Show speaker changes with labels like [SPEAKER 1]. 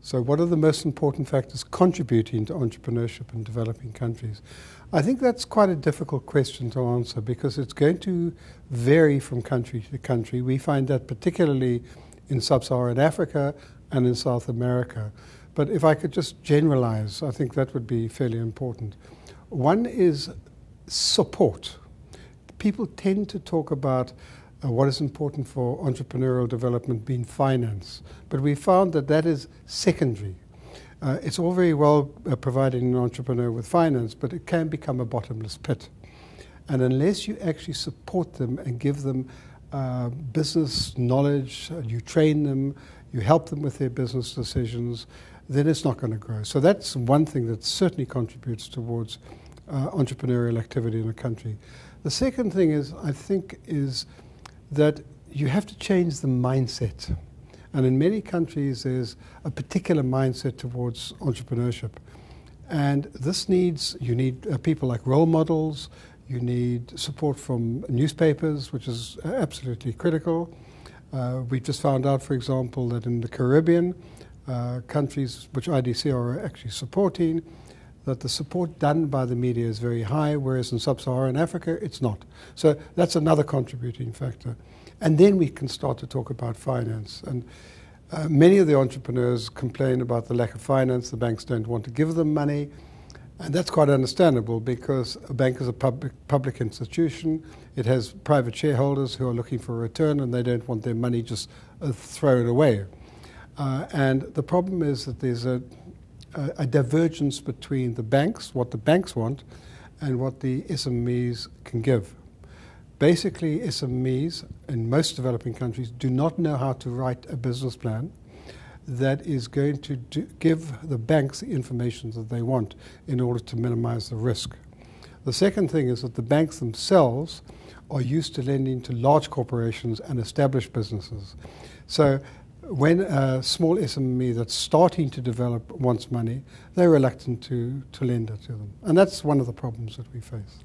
[SPEAKER 1] So what are the most important factors contributing to entrepreneurship in developing countries? I think that's quite a difficult question to answer because it's going to vary from country to country. We find that particularly in sub-Saharan Africa and in South America. But if I could just generalize, I think that would be fairly important. One is support. People tend to talk about what is important for entrepreneurial development being finance, but we found that that is secondary. It's all very well providing an entrepreneur with finance, but it can become a bottomless pit. And unless you actually support them and give them business knowledge, you train them, you help them with their business decisions, then it's not going to grow. So that's one thing that certainly contributes towards entrepreneurial activity in a country. The second thing is, I think, is that you have to change the mindset. And in many countries, there's a particular mindset towards entrepreneurship. And this needs, you need people like role models, you need support from newspapers, which is absolutely critical. We just found out, for example, that in the Caribbean, countries which IDC are actually supporting, that the support done by the media is very high, whereas in sub-Saharan Africa, it's not. So that's another contributing factor. And then we can start to talk about finance. And many of the entrepreneurs complain about the lack of finance. The banks don't want to give them money. And that's quite understandable because a bank is a public institution. It has private shareholders who are looking for a return and they don't want their money just thrown away. And the problem is that there's a divergence between the banks, what the banks want, and what the SMEs can give. Basically, SMEs in most developing countries do not know how to write a business plan that is going to give the banks the information that they want in order to minimize the risk. The second thing is that the banks themselves are used to lending to large corporations and established businesses. So when a small SME that's starting to develop wants money, they're reluctant to lend it to them. And that's one of the problems that we face.